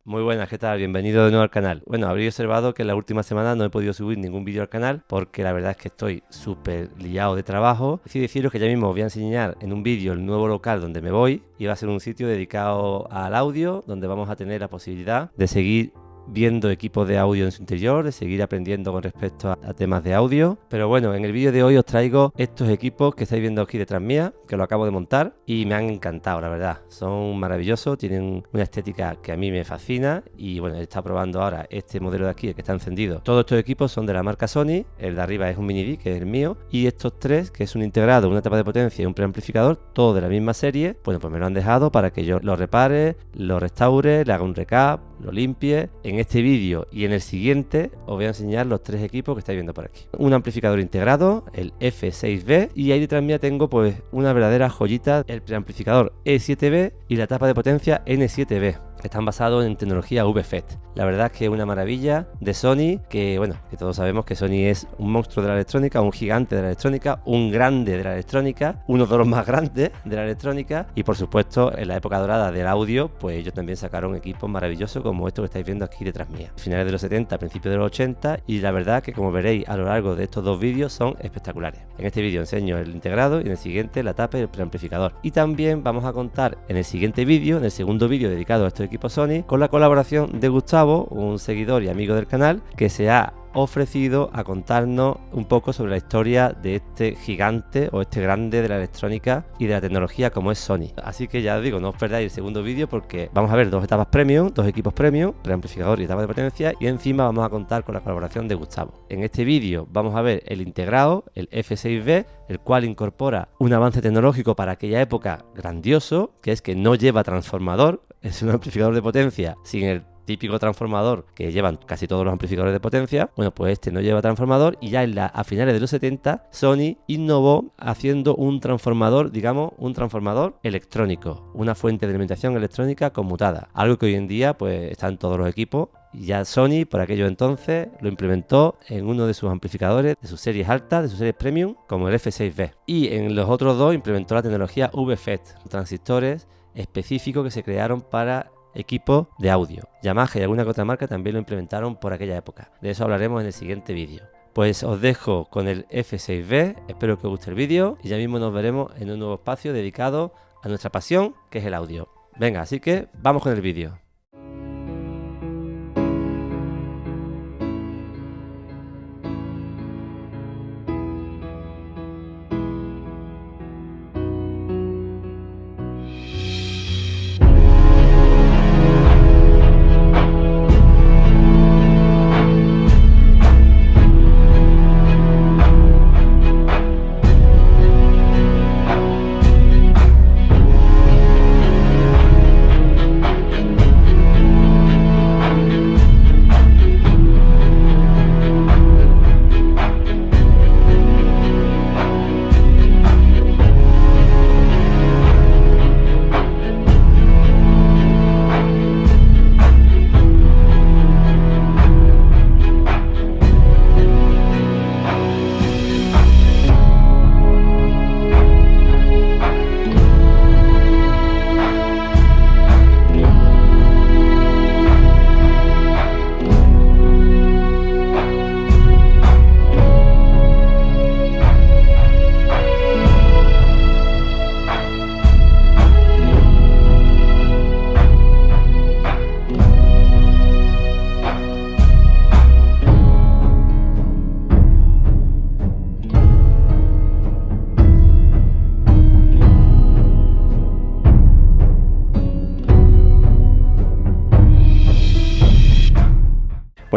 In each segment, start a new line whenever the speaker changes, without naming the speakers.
Muy buenas, ¿qué tal? Bienvenido de nuevo al canal. Bueno, habréis observado que en la última semana no he podido subir ningún vídeo al canal porque la verdad es que estoy súper liado de trabajo. Así deciros que ya mismo os voy a enseñar en un vídeo el nuevo local donde me voy y va a ser un sitio dedicado al audio donde vamos a tener la posibilidad de seguir viendo equipos de audio en su interior, de seguir aprendiendo con respecto a temas de audio. Pero bueno, en el vídeo de hoy os traigo estos equipos que estáis viendo aquí detrás mía, que lo acabo de montar y me han encantado, la verdad. Son maravillosos, tienen una estética que a mí me fascina y bueno, he estado probando ahora este modelo de aquí, el que está encendido. Todos estos equipos son de la marca Sony, el de arriba es un Mini D, que es el mío, y estos tres, que es un integrado, una tapa de potencia y un preamplificador, todos de la misma serie, bueno, pues me lo han dejado para que yo lo repare, lo restaure, le haga un recap, lo limpie. En este vídeo y en el siguiente os voy a enseñar los tres equipos que estáis viendo por aquí. Un amplificador integrado, el F6B, y ahí detrás mía tengo pues una verdadera joyita, el preamplificador E7B y la tapa de potencia N7B. Están basados en tecnología VFET. La verdad es que es una maravilla de Sony, que bueno, que todos sabemos que Sony es un monstruo de la electrónica, un gigante de la electrónica, un grande de la electrónica, uno de los más grandes de la electrónica, y por supuesto en la época dorada del audio, pues ellos también sacaron equipos maravillosos como esto que estáis viendo aquí detrás mía. Finales de los 70, principios de los 80, y la verdad que como veréis a lo largo de estos dos vídeos son espectaculares. En este vídeo enseño el integrado y en el siguiente la tapa y el preamplificador. Y también vamos a contar en el siguiente vídeo, en el segundo vídeo dedicado a estos equipo Sony, con la colaboración de Gustavo, un seguidor y amigo del canal, que se ha ofrecido a contarnos un poco sobre la historia de este gigante o este grande de la electrónica y de la tecnología como es Sony. Así que ya os digo, no os perdáis el segundo vídeo porque vamos a ver dos etapas premium, dos equipos premium, preamplificador y etapa de potencia, y encima vamos a contar con la colaboración de Gustavo. En este vídeo vamos a ver el integrado, el F6B, el cual incorpora un avance tecnológico para aquella época grandioso, que es que no lleva transformador, es un amplificador de potencia sin el típico transformador que llevan casi todos los amplificadores de potencia. Bueno, pues este no lleva transformador, y ya a finales de los 70 Sony innovó haciendo un transformador, digamos, un transformador electrónico, una fuente de alimentación electrónica conmutada, algo que hoy en día pues está en todos los equipos. Y ya Sony por aquello entonces lo implementó en uno de sus amplificadores de sus series altas, de sus series premium, como el F6B. Y en los otros dos implementó la tecnología VFET, transistores específicos que se crearon para equipos de audio. Yamaha y alguna que otra marca también lo implementaron por aquella época. De eso hablaremos en el siguiente vídeo. Pues os dejo con el F6B, espero que os guste el vídeo y ya mismo nos veremos en un nuevo espacio dedicado a nuestra pasión, que es el audio. Venga, así que vamos con el vídeo.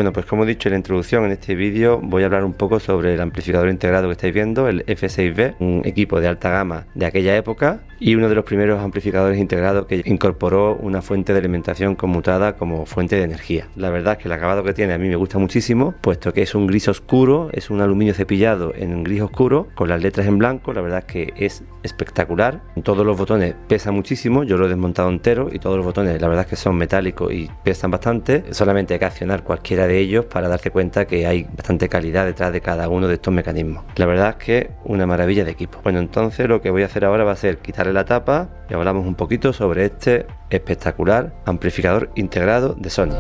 Bueno, pues como he dicho en la introducción, en este vídeo voy a hablar un poco sobre el amplificador integrado que estáis viendo, el F6B, un equipo de alta gama de aquella época y uno de los primeros amplificadores integrados que incorporó una fuente de alimentación conmutada como fuente de energía. La verdad es que el acabado que tiene a mí me gusta muchísimo, puesto que es un gris oscuro, es un aluminio cepillado en un gris oscuro, con las letras en blanco. La verdad es que es espectacular. Todos los botones pesan muchísimo, yo lo he desmontado entero y todos los botones la verdad es que son metálicos y pesan bastante. Solamente hay que accionar cualquiera de ellos para darse cuenta que hay bastante calidad detrás de cada uno de estos mecanismos. La verdad es que una maravilla de equipo. Bueno, entonces lo que voy a hacer ahora va a ser quitarle la tapa y hablamos un poquito sobre este espectacular amplificador integrado de Sony.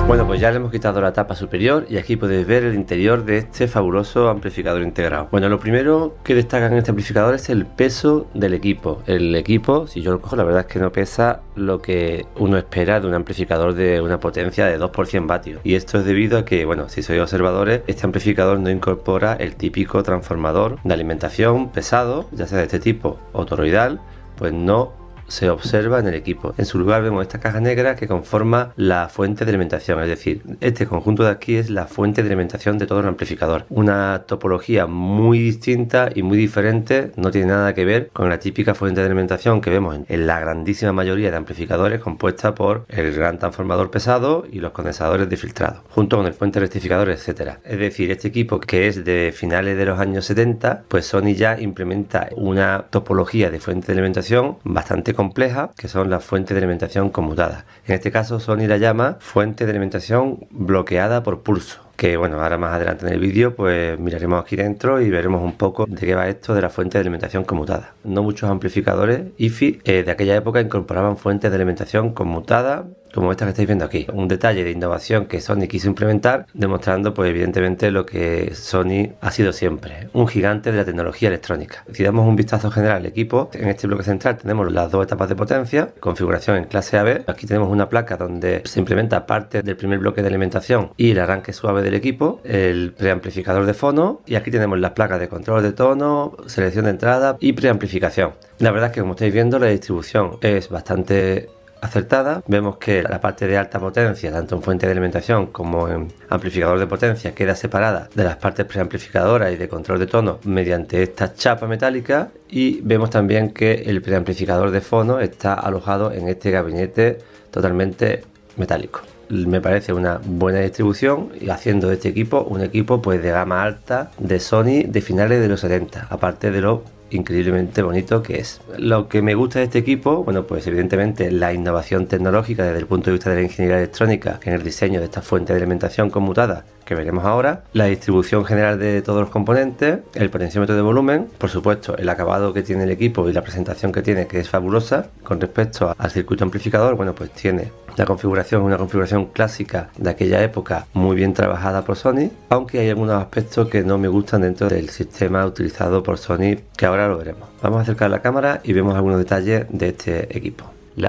Bueno, pues ya le hemos quitado la tapa superior y aquí podéis ver el interior de este fabuloso amplificador integrado. Bueno, lo primero que destaca en este amplificador es el peso del equipo. El equipo, si yo lo cojo, la verdad es que no pesa lo que uno espera de un amplificador de una potencia de 2 por 100 vatios. Y esto es debido a que, bueno, si sois observadores, este amplificador no incorpora el típico transformador de alimentación pesado, ya sea de este tipo o toroidal, pues no se observa en el equipo. En su lugar vemos esta caja negra que conforma la fuente de alimentación, es decir, este conjunto de aquí es la fuente de alimentación de todo el amplificador. Una topología muy distinta y muy diferente, no tiene nada que ver con la típica fuente de alimentación que vemos en la grandísima mayoría de amplificadores, compuesta por el gran transformador pesado y los condensadores de filtrado, junto con el puente rectificador, etcétera. Es decir, este equipo, que es de finales de los años 70, pues Sony ya implementa una topología de fuente de alimentación bastante compleja, que son las fuentes de alimentación conmutadas. En este caso Sony la llama fuente de alimentación bloqueada por pulso, que bueno, ahora más adelante en el vídeo pues miraremos aquí dentro y veremos un poco de qué va esto de la fuente de alimentación conmutada. No muchos amplificadores IFI de aquella época incorporaban fuentes de alimentación conmutada como esta que estáis viendo aquí. Un detalle de innovación que Sony quiso implementar, demostrando pues evidentemente lo que Sony ha sido siempre, un gigante de la tecnología electrónica. Si damos un vistazo general al equipo, en este bloque central tenemos las dos etapas de potencia, configuración en clase AB. Aquí tenemos una placa donde se implementa parte del primer bloque de alimentación y el arranque suave del equipo, el preamplificador de fono, y aquí tenemos las placas de control de tono, selección de entrada y preamplificación. La verdad es que, como estáis viendo, la distribución es bastante acertada. Vemos que la parte de alta potencia, tanto en fuente de alimentación como en amplificador de potencia, queda separada de las partes preamplificadoras y de control de tono mediante esta chapa metálica, y vemos también que el preamplificador de fono está alojado en este gabinete totalmente metálico. Me parece una buena distribución, y haciendo de este equipo un equipo pues de gama alta de Sony de finales de los 70, aparte de lo increíblemente bonito que es. Lo que me gusta de este equipo, bueno, pues evidentemente la innovación tecnológica desde el punto de vista de la ingeniería electrónica en el diseño de esta fuente de alimentación conmutada que veremos ahora, la distribución general de todos los componentes, el potenciómetro de volumen, por supuesto el acabado que tiene el equipo y la presentación que tiene, que es fabulosa. Con respecto al circuito amplificador, bueno, pues tiene la configuración, una configuración clásica de aquella época, muy bien trabajada por Sony, aunque hay algunos aspectos que no me gustan dentro del sistema utilizado por Sony, que ahora lo veremos. Vamos a acercar la cámara y vemos algunos detalles de este equipo.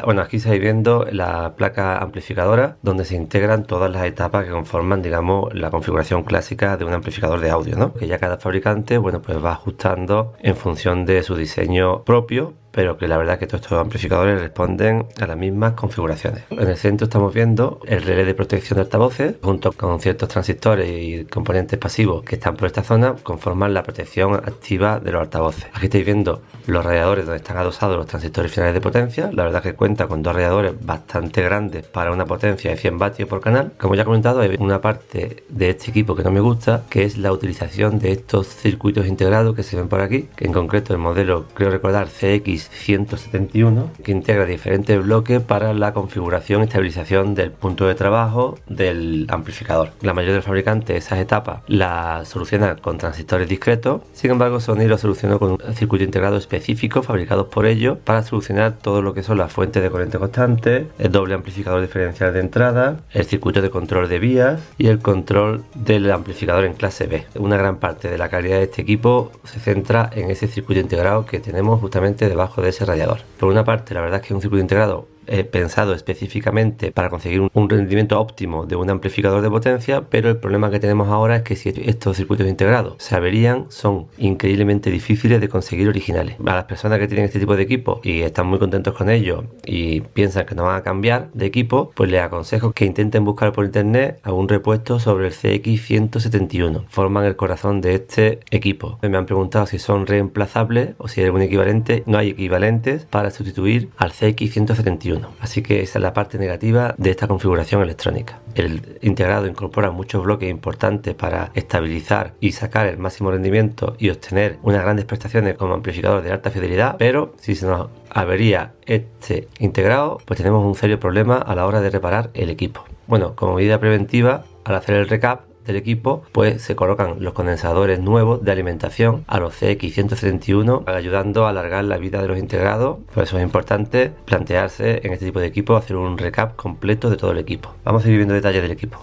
Bueno, aquí estáis viendo la placa amplificadora, donde se integran todas las etapas que conforman, digamos, la configuración clásica de un amplificador de audio, ¿no? Que ya cada fabricante, bueno, pues va ajustando en función de su diseño propio, pero que la verdad es que todos estos amplificadores responden a las mismas configuraciones. En el centro estamos viendo el relé de protección de altavoces, junto con ciertos transistores y componentes pasivos que están por esta zona, conforman la protección activa de los altavoces. Aquí estáis viendo los radiadores donde están adosados los transistores finales de potencia. La verdad es que cuenta con dos radiadores bastante grandes para una potencia de 100 vatios por canal. Como ya he comentado, hay una parte de este equipo que no me gusta, que es la utilización de estos circuitos integrados que se ven por aquí, que en concreto el modelo, creo recordar, CX171, que integra diferentes bloques para la configuración y estabilización del punto de trabajo del amplificador. La mayoría de los fabricantes esas etapas las solucionan con transistores discretos, sin embargo Sony lo solucionó con un circuito integrado específico fabricados por ellos para solucionar todo lo que son las fuentes de corriente constante, el doble amplificador diferencial de entrada, el circuito de control de vías y el control del amplificador en clase B. Una gran parte de la calidad de este equipo se centra en ese circuito integrado que tenemos justamente debajo de ese radiador. Por una parte, la verdad es que es un circuito integrado pensado específicamente para conseguir un rendimiento óptimo de un amplificador de potencia, pero el problema que tenemos ahora es que si estos circuitos integrados se averían, son increíblemente difíciles de conseguir originales. A las personas que tienen este tipo de equipo y están muy contentos con ellos y piensan que no van a cambiar de equipo, pues les aconsejo que intenten buscar por internet algún repuesto sobre el CX171. Forman el corazón de este equipo. Me han preguntado si son reemplazables o si hay algún equivalente. No hay equivalentes para sustituir al CX171. 21. Así que esa es la parte negativa de esta configuración electrónica. El integrado incorpora muchos bloques importantes para estabilizar y sacar el máximo rendimiento y obtener unas grandes prestaciones como amplificador de alta fidelidad, pero si se nos avería este integrado, pues tenemos un serio problema a la hora de reparar el equipo. Bueno, como medida preventiva, al hacer el recap del equipo, pues se colocan los condensadores nuevos de alimentación a los CX131, ayudando a alargar la vida de los integrados. Por eso es importante plantearse en este tipo de equipo hacer un recap completo de todo el equipo. Vamos a seguir viendo detalles del equipo.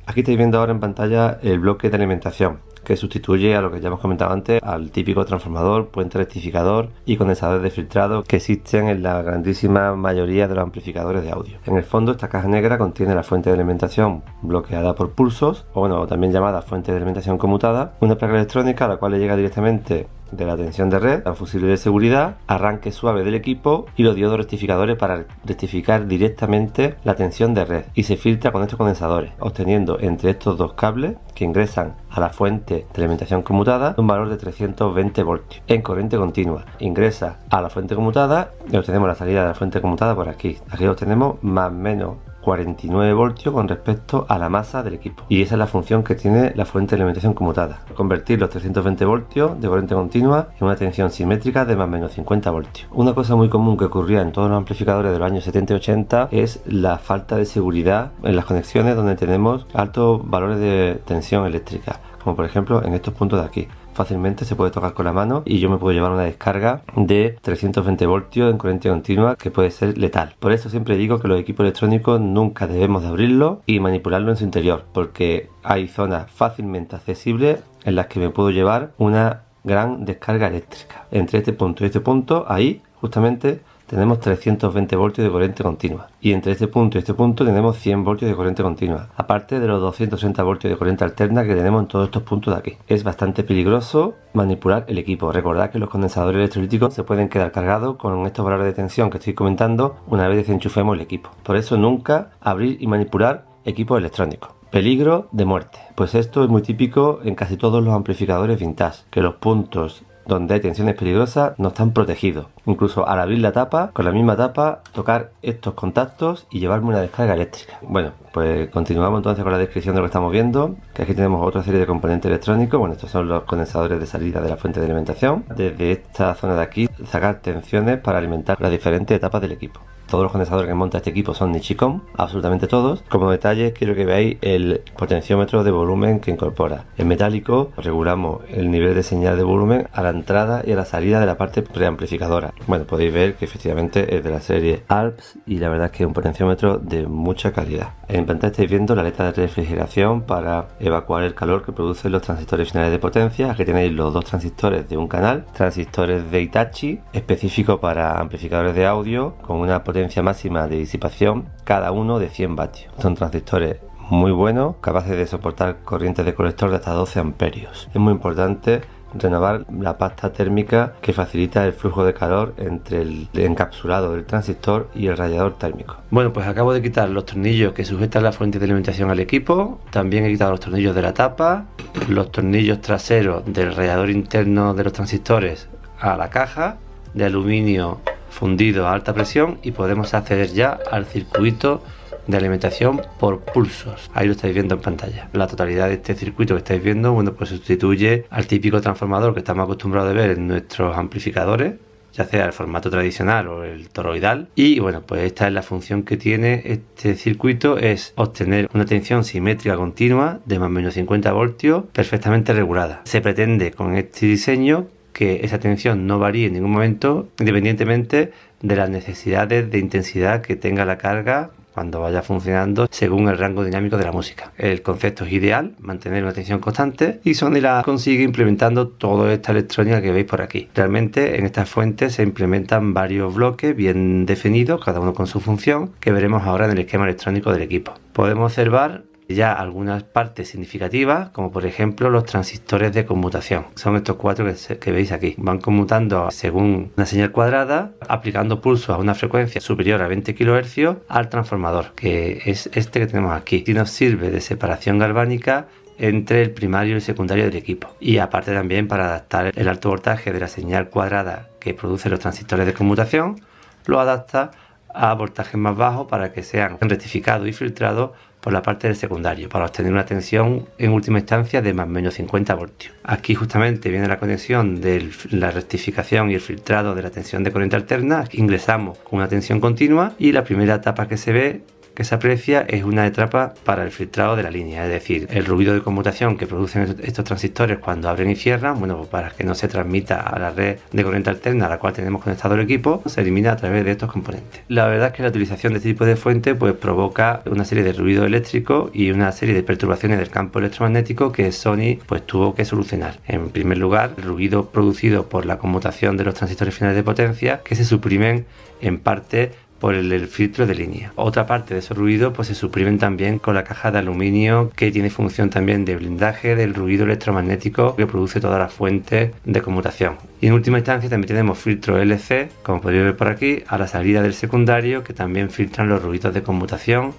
Aquí estáis viendo ahora en pantalla el bloque de alimentación, que sustituye a lo que ya hemos comentado antes, al típico transformador, puente rectificador y condensadores de filtrado que existen en la grandísima mayoría de los amplificadores de audio. En el fondo, esta caja negra contiene la fuente de alimentación bloqueada por pulsos, o también llamada fuente de alimentación conmutada, una placa electrónica a la cual le llega directamente de la tensión de red, el fusible de seguridad, arranque suave del equipo y los diodos rectificadores para rectificar directamente la tensión de red, y se filtra con estos condensadores, obteniendo entre estos dos cables que ingresan a la fuente de alimentación conmutada un valor de 320 voltios en corriente continua. Ingresa a la fuente conmutada y obtenemos la salida de la fuente conmutada por aquí. Aquí obtenemos más o menos 49 voltios con respecto a la masa del equipo, y esa es la función que tiene la fuente de alimentación conmutada: convertir los 320 voltios de corriente continua en una tensión simétrica de más o menos 50 voltios. Una cosa muy común que ocurría en todos los amplificadores de los años 70 y 80 es la falta de seguridad en las conexiones donde tenemos altos valores de tensión eléctrica, como por ejemplo en estos puntos de aquí. Fácilmente se puede tocar con la mano y yo me puedo llevar una descarga de 320 voltios en corriente continua que puede ser letal. Por eso siempre digo que los equipos electrónicos nunca debemos de abrirlos y manipularlo en su interior, porque hay zonas fácilmente accesibles en las que me puedo llevar una gran descarga eléctrica. Entre este punto y este punto, ahí justamente tenemos 320 voltios de corriente continua, y entre este punto y este punto tenemos 100 voltios de corriente continua, aparte de los 230 voltios de corriente alterna que tenemos en todos estos puntos de aquí. Es bastante peligroso manipular el equipo. Recordad que los condensadores electrolíticos se pueden quedar cargados con estos valores de tensión que estoy comentando una vez desenchufemos el equipo. Por eso nunca abrir y manipular equipos electrónicos. Peligro de muerte. Pues esto es muy típico en casi todos los amplificadores vintage, que los puntos donde hay tensiones peligrosas no están protegidos. Incluso al abrir la tapa, con la misma tapa, tocar estos contactos y llevarme una descarga eléctrica. Bueno, pues continuamos entonces con la descripción de lo que estamos viendo, que aquí tenemos otra serie de componentes electrónicos. Bueno, estos son los condensadores de salida de la fuente de alimentación. Desde esta zona de aquí, sacar tensiones para alimentar las diferentes etapas del equipo. Todos los condensadores que monta este equipo son Nichicon, absolutamente todos. Como detalles quiero que veáis el potenciómetro de volumen que incorpora. En metálico regulamos el nivel de señal de volumen a la entrada y a la salida de la parte preamplificadora. Bueno, podéis ver que efectivamente es de la serie Alps y la verdad es que es un potenciómetro de mucha calidad. En pantalla estáis viendo la letra de refrigeración para evacuar el calor que producen los transistores finales de potencia. Aquí tenéis los dos transistores de un canal, transistores de Hitachi, específicos para amplificadores de audio, con una potencia máxima de disipación, cada uno de 100 vatios. Son transistores muy buenos, capaces de soportar corrientes de colector de hasta 12 amperios. Es muy importante renovar la pasta térmica que facilita el flujo de calor entre el encapsulado del transistor y el radiador térmico. Bueno, pues acabo de quitar los tornillos que sujetan la fuente de alimentación al equipo. También he quitado los tornillos de la tapa, los tornillos traseros del radiador interno de los transistores a la caja de aluminio fundido a alta presión, y podemos acceder ya al circuito de alimentación por pulsos. Ahí lo estáis viendo en pantalla. La totalidad de este circuito que estáis viendo, bueno, pues sustituye al típico transformador que estamos acostumbrados a ver en nuestros amplificadores, ya sea el formato tradicional o el toroidal. Y bueno, pues esta es la función que tiene este circuito, es obtener una tensión simétrica continua de más o menos 50 voltios perfectamente regulada. Se pretende con este diseño que esa tensión no varíe en ningún momento, independientemente de las necesidades de intensidad que tenga la carga cuando vaya funcionando según el rango dinámico de la música. El concepto es ideal, mantener una tensión constante, y Sony la consigue implementando toda esta electrónica que veis por aquí. Realmente en estas fuentes se implementan varios bloques bien definidos, cada uno con su función, que veremos ahora en el esquema electrónico del equipo. Podemos observar ya algunas partes significativas, como por ejemplo los transistores de conmutación. Son estos cuatro que veis aquí. Van conmutando según una señal cuadrada, aplicando pulsos a una frecuencia superior a 20 kHz al transformador, que es este que tenemos aquí. Y nos sirve de separación galvánica entre el primario y el secundario del equipo, y aparte también para adaptar el alto voltaje de la señal cuadrada que producen los transistores de conmutación, lo adapta a voltajes más bajos para que sean rectificados y filtrados por la parte del secundario, para obtener una tensión en última instancia de más o menos 50 voltios. Aquí justamente viene la conexión de la rectificación y el filtrado de la tensión de corriente alterna. Aquí ingresamos con una tensión continua y la primera etapa que se aprecia es una etapa para el filtrado de la línea, es decir, el ruido de conmutación que producen estos transistores cuando abren y cierran, bueno, pues para que no se transmita a la red de corriente alterna a la cual tenemos conectado el equipo, se elimina a través de estos componentes. La verdad es que la utilización de este tipo de fuente pues provoca una serie de ruidos eléctricos y una serie de perturbaciones del campo electromagnético que Sony pues tuvo que solucionar. En primer lugar, el ruido producido por la conmutación de los transistores finales de potencia que se suprimen en parte por el filtro de línea. Otra parte de esos ruidos pues se suprimen también con la caja de aluminio que tiene función también de blindaje del ruido electromagnético que produce toda la fuente de conmutación. Y en última instancia también tenemos filtros LC, como podéis ver por aquí, a la salida del secundario que también filtran los ruidos de conmutación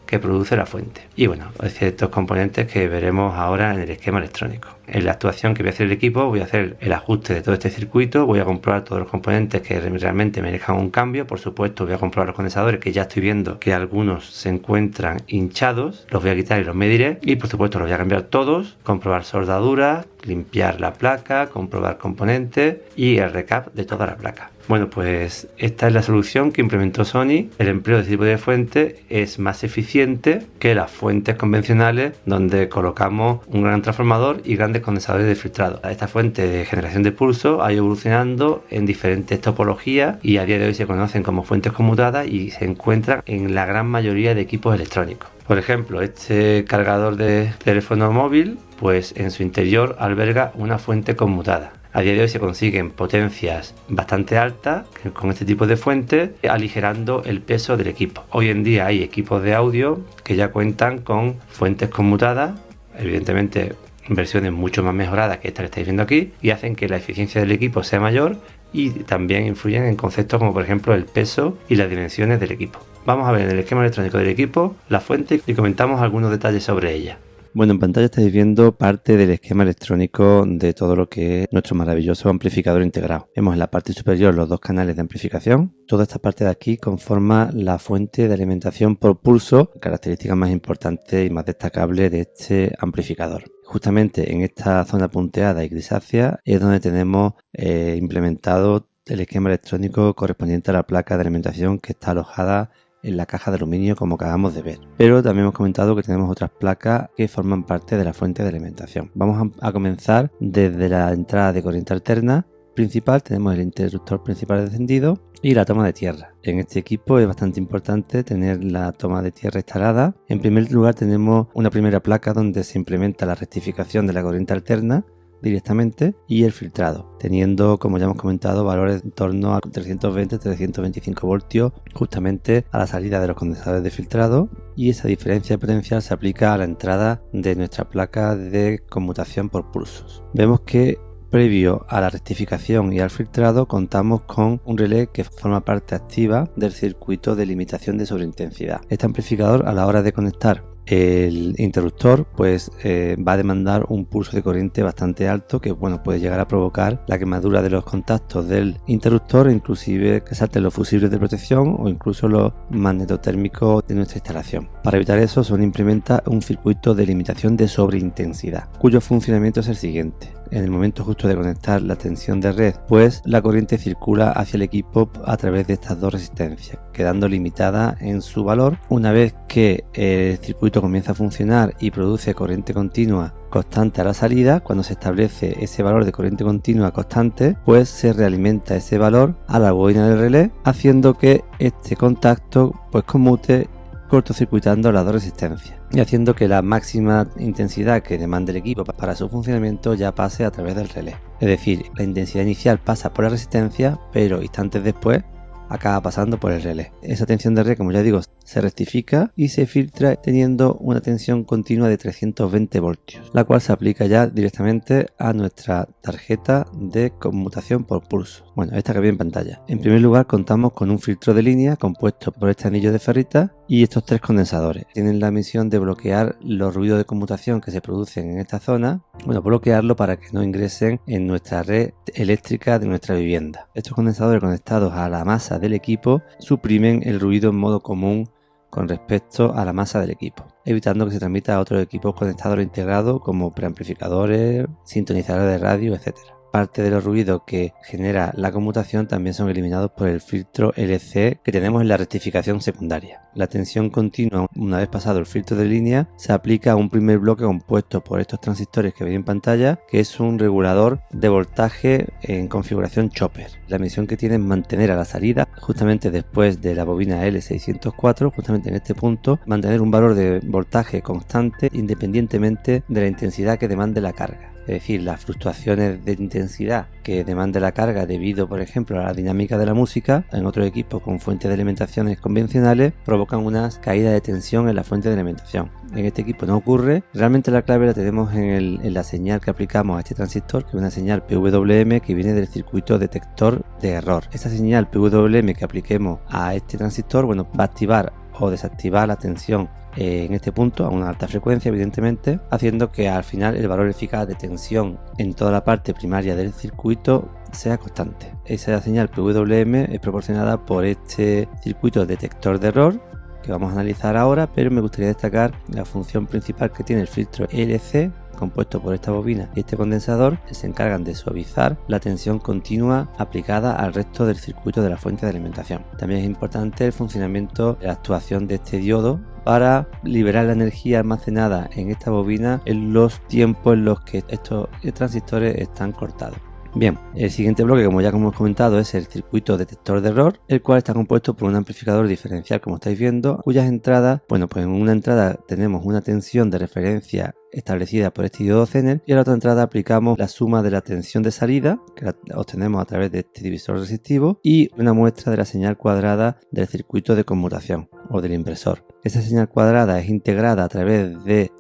que produce la fuente. Y bueno, estos componentes que veremos ahora en el esquema electrónico. En la actuación que voy a hacer el equipo, voy a hacer el ajuste de todo este circuito, voy a comprobar todos los componentes que realmente merezcan un cambio. Por supuesto, voy a comprobar los condensadores, que ya estoy viendo que algunos se encuentran hinchados, los voy a quitar y los mediré. Y por supuesto los voy a cambiar todos, comprobar soldaduras, limpiar la placa, comprobar componentes y el recap de toda la placa. Bueno, pues esta es la solución que implementó Sony. El empleo de este tipo de fuente es más eficiente que las fuentes convencionales donde colocamos un gran transformador y grandes condensadores de filtrado. Esta fuente de generación de pulso ha ido evolucionando en diferentes topologías y a día de hoy se conocen como fuentes conmutadas y se encuentran en la gran mayoría de equipos electrónicos. Por ejemplo, este cargador de teléfono móvil, pues en su interior alberga una fuente conmutada. A día de hoy se consiguen potencias bastante altas con este tipo de fuentes, aligerando el peso del equipo. Hoy en día hay equipos de audio que ya cuentan con fuentes conmutadas, evidentemente versiones mucho más mejoradas que esta que estáis viendo aquí, y hacen que la eficiencia del equipo sea mayor y también influyen en conceptos como por ejemplo el peso y las dimensiones del equipo. Vamos a ver en el esquema electrónico del equipo la fuente y comentamos algunos detalles sobre ella. Bueno, en pantalla estáis viendo parte del esquema electrónico de todo lo que es nuestro maravilloso amplificador integrado. Vemos en la parte superior los dos canales de amplificación. Toda esta parte de aquí conforma la fuente de alimentación por pulso, característica más importante y más destacable de este amplificador. Justamente en esta zona punteada y grisácea es donde tenemos implementado el esquema electrónico correspondiente a la placa de alimentación que está alojada en la caja de aluminio, como acabamos de ver. Pero también hemos comentado que tenemos otras placas que forman parte de la fuente de alimentación. Vamos a comenzar desde la entrada de corriente alterna principal. Tenemos el interruptor principal encendido y la toma de tierra. En este equipo es bastante importante tener la toma de tierra instalada. En primer lugar tenemos una primera placa donde se implementa la rectificación de la corriente alterna directamente y el filtrado, teniendo, como ya hemos comentado, valores en torno a 320-325 voltios justamente a la salida de los condensadores de filtrado, y esa diferencia potencial se aplica a la entrada de nuestra placa de conmutación por pulsos. Vemos que previo a la rectificación y al filtrado contamos con un relé que forma parte activa del circuito de limitación de sobreintensidad. Este amplificador, a la hora de conectar el interruptor, pues va a demandar un pulso de corriente bastante alto que puede llegar a provocar la quemadura de los contactos del interruptor e inclusive que salten los fusibles de protección o incluso los magnetotérmicos de nuestra instalación. Para evitar eso, Sony implementa un circuito de limitación de sobreintensidad, cuyo funcionamiento es el siguiente. En el momento justo de conectar la tensión de red, pues la corriente circula hacia el equipo a través de estas dos resistencias, quedando limitada en su valor. Una vez que el circuito comienza a funcionar y produce corriente continua constante a la salida, cuando se establece ese valor de corriente continua constante, pues se realimenta ese valor a la bobina del relé, haciendo que este contacto pues conmute, cortocircuitando las dos resistencias y haciendo que la máxima intensidad que demande el equipo para su funcionamiento ya pase a través del relé. Es decir, la intensidad inicial pasa por la resistencia, pero instantes después acaba pasando por el relé. Esa tensión de red, como ya digo, se rectifica y se filtra teniendo una tensión continua de 320 voltios, la cual se aplica ya directamente a nuestra tarjeta de conmutación por pulso. Bueno, esta que viene en pantalla. En primer lugar, contamos con un filtro de línea compuesto por este anillo de ferrita y estos 3 condensadores. Tienen la misión de bloquear los ruidos de conmutación que se producen en esta zona, bloquearlo para que no ingresen en nuestra red eléctrica de nuestra vivienda. Estos condensadores conectados a la masa del equipo suprimen el ruido en modo común con respecto a la masa del equipo, evitando que se transmita a otros equipos conectados o integrados como preamplificadores, sintonizadores de radio, etc. Parte de los ruidos que genera la conmutación también son eliminados por el filtro LC que tenemos en la rectificación secundaria. La tensión continua, una vez pasado el filtro de línea, se aplica a un primer bloque compuesto por estos transistores que veis en pantalla, que es un regulador de voltaje en configuración chopper. La misión que tiene es mantener a la salida, justamente después de la bobina L604, justamente en este punto, mantener un valor de voltaje constante independientemente de la intensidad que demande la carga. Es decir, las fluctuaciones de intensidad que demande la carga debido, por ejemplo, a la dinámica de la música en otros equipos con fuentes de alimentaciones convencionales provocan unas caídas de tensión en la fuente de alimentación. En este equipo no ocurre. Realmente la clave la tenemos en la señal que aplicamos a este transistor, que es una señal PWM que viene del circuito detector de error. Esta señal PWM que apliquemos a este transistor, va a activar o desactivar la tensión en este punto a una alta frecuencia, evidentemente, haciendo que al final el valor eficaz de tensión en toda la parte primaria del circuito sea constante. Esa señal PWM es proporcionada por este circuito detector de error que vamos a analizar ahora, pero me gustaría destacar la función principal que tiene el filtro LC compuesto por esta bobina y este condensador, que se encargan de suavizar la tensión continua aplicada al resto del circuito de la fuente de alimentación. También es importante el funcionamiento de la actuación de este diodo para liberar la energía almacenada en esta bobina en los tiempos en los que estos transistores están cortados. Bien, el siguiente bloque, como ya hemos comentado, es el circuito detector de error, el cual está compuesto por un amplificador diferencial, como estáis viendo, cuyas entradas, pues en una entrada tenemos una tensión de referencia establecida por este diodo Zener y a la otra entrada aplicamos la suma de la tensión de salida, que la obtenemos a través de este divisor resistivo, y una muestra de la señal cuadrada del circuito de conmutación o del inversor. Esa señal cuadrada es integrada a través de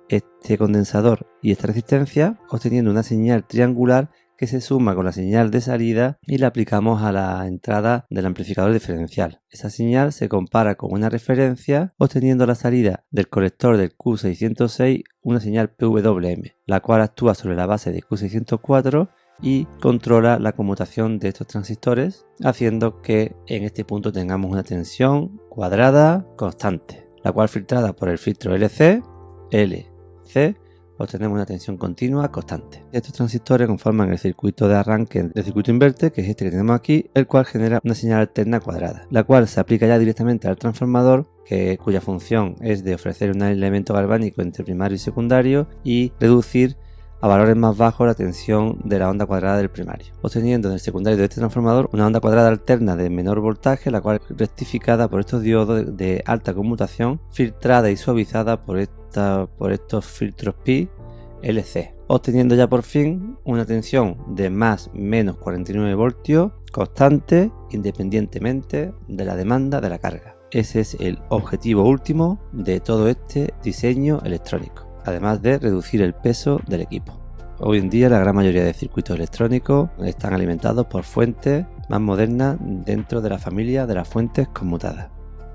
este condensador y esta resistencia, obteniendo una señal triangular que se suma con la señal de salida y la aplicamos a la entrada del amplificador diferencial. Esa señal se compara con una referencia obteniendo la salida del colector del Q606, una señal PWM, la cual actúa sobre la base de Q604 y controla la conmutación de estos transistores, haciendo que en este punto tengamos una tensión cuadrada constante, la cual filtrada por el filtro LC, obtenemos una tensión continua constante. Estos transistores conforman el circuito de arranque del circuito inverte, que es este que tenemos aquí, el cual genera una señal alterna cuadrada, la cual se aplica ya directamente al transformador, cuya función es de ofrecer un elemento galvánico entre primario y secundario y reducir a valores más bajos la tensión de la onda cuadrada del primario, obteniendo en el secundario de este transformador una onda cuadrada alterna de menor voltaje, la cual es rectificada por estos diodos de alta conmutación, filtrada y suavizada por estos filtros Pi LC, obteniendo ya por fin una tensión de más/menos 49 voltios constante independientemente de la demanda de la carga. Ese es el objetivo último de todo este diseño electrónico, además de reducir el peso del equipo. Hoy en día la gran mayoría de circuitos electrónicos están alimentados por fuentes más modernas dentro de la familia de las fuentes conmutadas.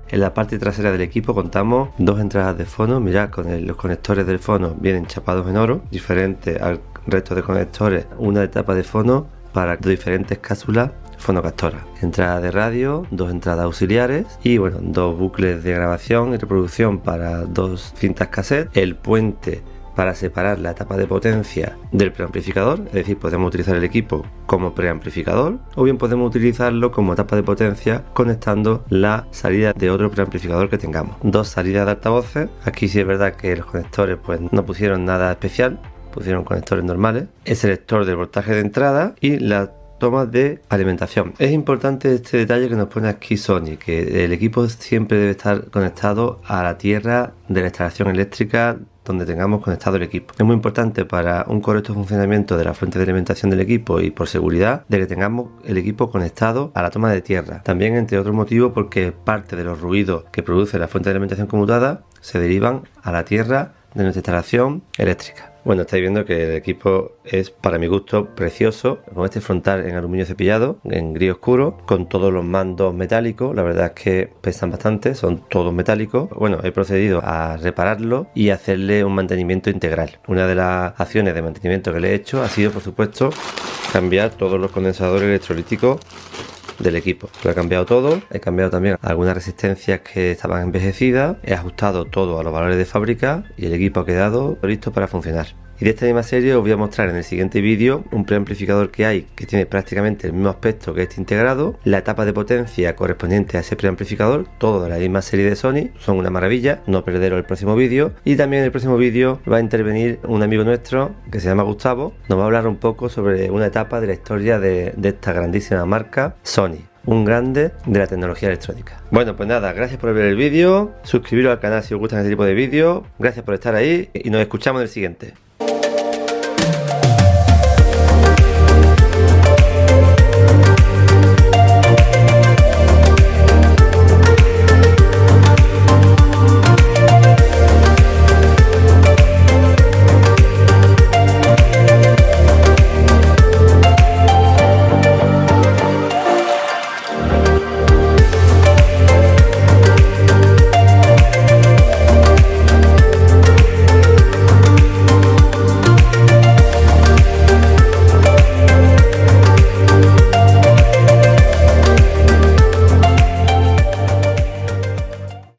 En la parte trasera del equipo contamos dos entradas de fono. Mirad, los conectores del fono vienen chapados en oro, diferente al resto de conectores, una etapa de fono para diferentes cápsulas fonocaptoras, entrada de radio, dos entradas auxiliares y dos bucles de grabación y reproducción para dos cintas cassette, el puente para separar la etapa de potencia del preamplificador, es decir, podemos utilizar el equipo como preamplificador o bien podemos utilizarlo como etapa de potencia conectando la salida de otro preamplificador que tengamos. Dos salidas de altavoces, aquí sí es verdad que los conectores no pusieron nada especial, pusieron conectores normales, el selector del voltaje de entrada y la tomas de alimentación. Es importante este detalle que nos pone aquí Sony, que el equipo siempre debe estar conectado a la tierra de la instalación eléctrica donde tengamos conectado el equipo. Es muy importante para un correcto funcionamiento de la fuente de alimentación del equipo y por seguridad de que tengamos el equipo conectado a la toma de tierra. También, entre otros motivos, porque parte de los ruidos que produce la fuente de alimentación conmutada se derivan a la tierra de nuestra instalación eléctrica. Bueno, estáis viendo que el equipo es, para mi gusto, precioso, con este frontal en aluminio cepillado, en gris oscuro, con todos los mandos metálicos. La verdad es que pesan bastante, son todos metálicos. Bueno, he procedido a repararlo y hacerle un mantenimiento integral. Una de las acciones de mantenimiento que le he hecho ha sido, por supuesto, cambiar todos los condensadores electrolíticos del equipo. Lo he cambiado todo, he cambiado también algunas resistencias que estaban envejecidas, he ajustado todo a los valores de fábrica y el equipo ha quedado listo para funcionar. Y de esta misma serie os voy a mostrar en el siguiente vídeo un preamplificador que hay que tiene prácticamente el mismo aspecto que este integrado, la etapa de potencia correspondiente a ese preamplificador, todo de la misma serie de Sony, son una maravilla, no perderos el próximo vídeo. Y también en el próximo vídeo va a intervenir un amigo nuestro que se llama Gustavo, nos va a hablar un poco sobre una etapa de la historia de esta grandísima marca Sony, un grande de la tecnología electrónica. Bueno, pues nada, gracias por ver el vídeo, suscribiros al canal si os gustan este tipo de vídeos, gracias por estar ahí y nos escuchamos en el siguiente.